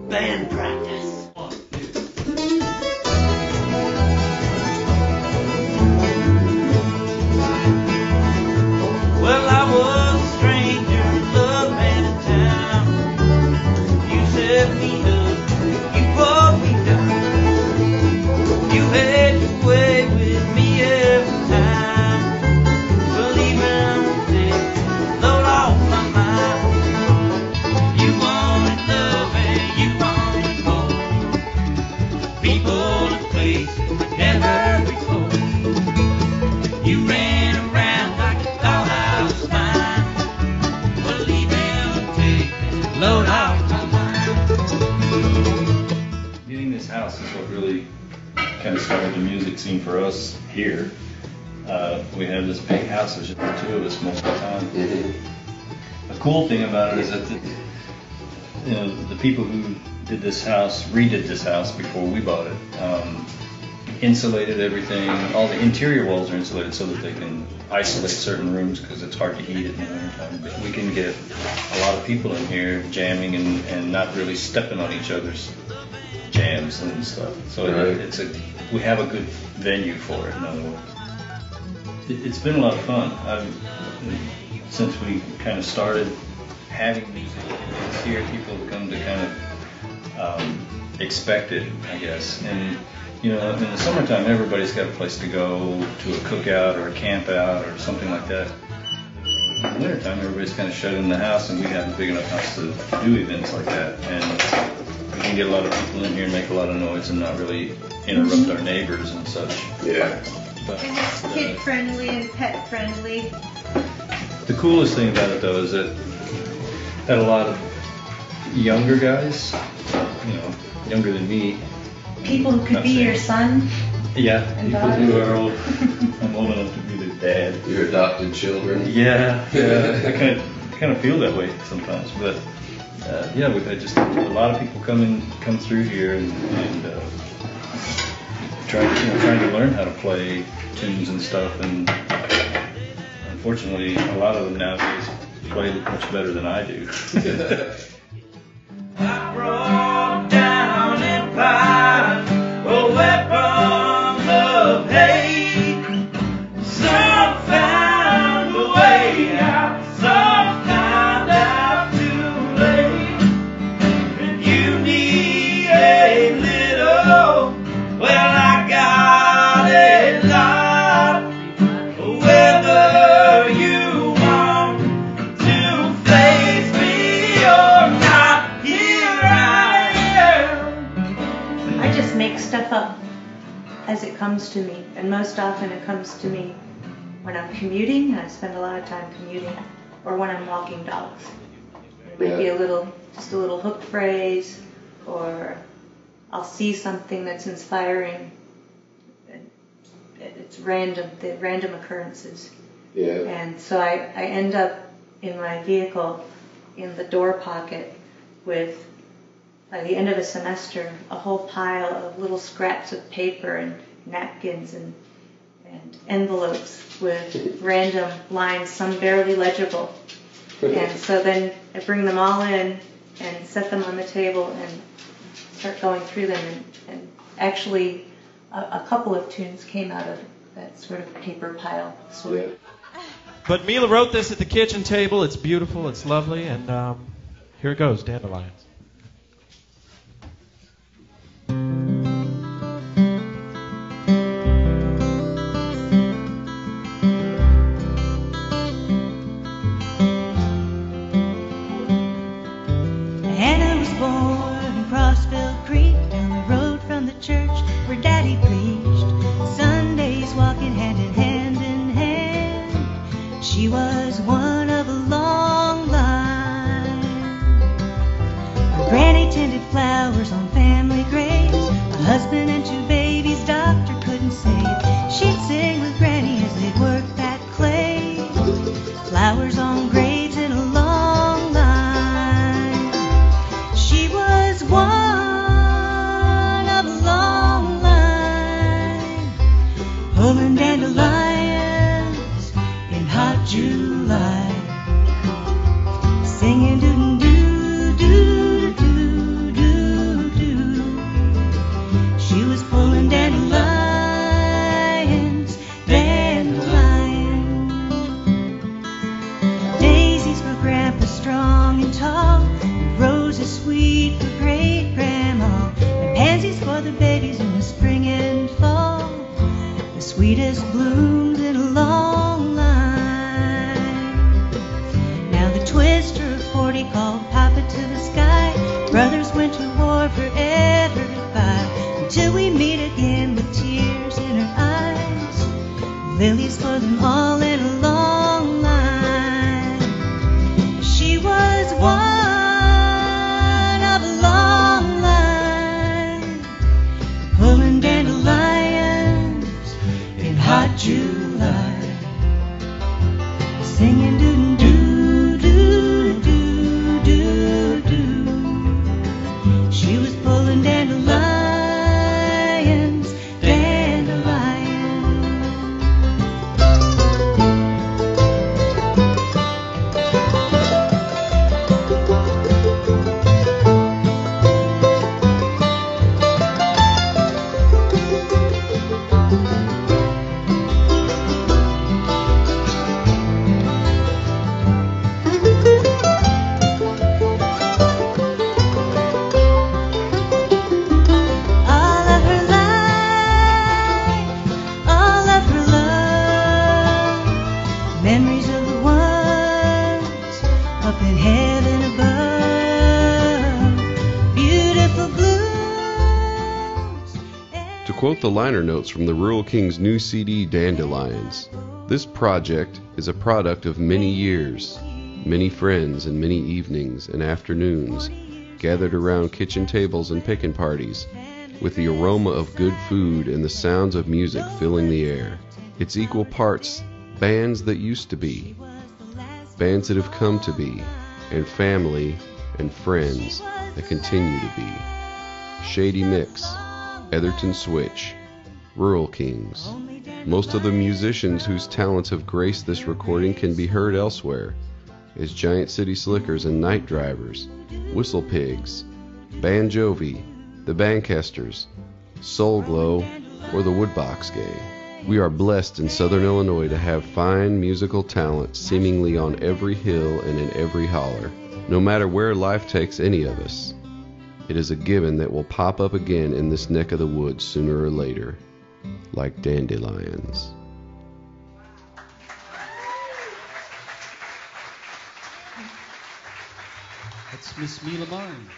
Band practice. Well, I was a stranger, love man in town. You set me up, you brought me down. You had your way with me every time. Believe me, I'm taking load off my mind. You wanted love and you wanted more. People and places never before. You ran around like you thought I was mine. Believe me, I'm taking load off my mind. Getting this house is what really kind of started the music scene for us here. We have this big house, there's just the two of us most of the time. The cool thing about it is that the people who did this house redid this house before we bought it. Insulated everything. All the interior walls are insulated so that they can isolate certain rooms because it's hard to heat it in the wintertime. But we can get a lot of people in here jamming and not really stepping on each other's jams and stuff. So we have a good venue for it, in other words. It's been a lot of fun. Since we kind of started having music events here, people have come to kind of expect it, I guess. And you know, in the summertime, everybody's got a place to go to a cookout or a camp out or something like that. In the wintertime, everybody's kind of shut in the house, and we have a big enough house to do events like that. And we can get a lot of people in here and make a lot of noise and not really interrupt our neighbors and such. Yeah. But, And it's kid friendly and pet friendly. the coolest thing about it, though, is that a lot of younger guys, you know, younger than me. People who could be your son. Yeah, And people daughter. who are old. I'm old enough to be their dad. Your adopted children. Yeah. I kind of feel that way sometimes, but yeah, we've had just a lot of people come through here and trying to learn how to play tunes and stuff, and unfortunately, a lot of them nowadays play much better than I do. I brought down empires, a weapon of hate. Some found a way out, some found out too late. And you need a little, well, I got a lot. Whether you want to face me or not, here I am. I just make stuff up as it comes to me, and most often it comes to me when I'm commuting, and I spend a lot of time commuting, or when I'm walking dogs. It might be just a little hook phrase, or I'll see something that's inspiring. It's random, the random occurrences. Yeah. And so I end up in my vehicle in the door pocket with, by the end of a semester, a whole pile of little scraps of paper and napkins and envelopes with random lines, some barely legible. And so then I bring them all in and set them on the table and start going through them. And actually, a couple of tunes came out of that sort of paper pile. Yeah. But Mila wrote this at the kitchen table. It's beautiful. It's lovely. And here it goes, Dandelions. Anna was born across Bell Creek, down the road from the church where Daddy preached. Sundays walking hand in hand in hand. She was one of a long line. Her granny tended flowers on family graves. A husband and two babies doctor couldn't save. She'd sing with Granny as they'd work that clay. Flowers on graves in a long line. She was one of a long line, pulling dandelions lilies for them all in a long line. She was one of a long line, pulling dandelions in hot July, singing doo-doo-doo-doo-doo-doo. She was pulling dandelions, dandelions. Memories of the ones up in heaven above, beautiful blues. To quote the liner notes from the Rural King's new CD, Dandelions, this project is a product of many years, many friends and many evenings and afternoons gathered around kitchen tables and pickin' parties, with the aroma of good food and the sounds of music filling the air. It's equal parts bands that used to be, bands that have come to be, and family and friends that continue to be. Shady Mix, Etherton Switch, Rural Kings. Most of the musicians whose talents have graced this recording can be heard elsewhere, as Giant City Slickers and Night Drivers, Whistle Pigs, Ban Jovi, the Bancasters, Soul Glow, or the Woodbox Gang. We are blessed in Southern Illinois to have fine musical talent seemingly on every hill and in every holler. No matter where life takes any of us, it is a given that will pop up again in this neck of the woods sooner or later, like dandelions. That's Miss Mila Martin.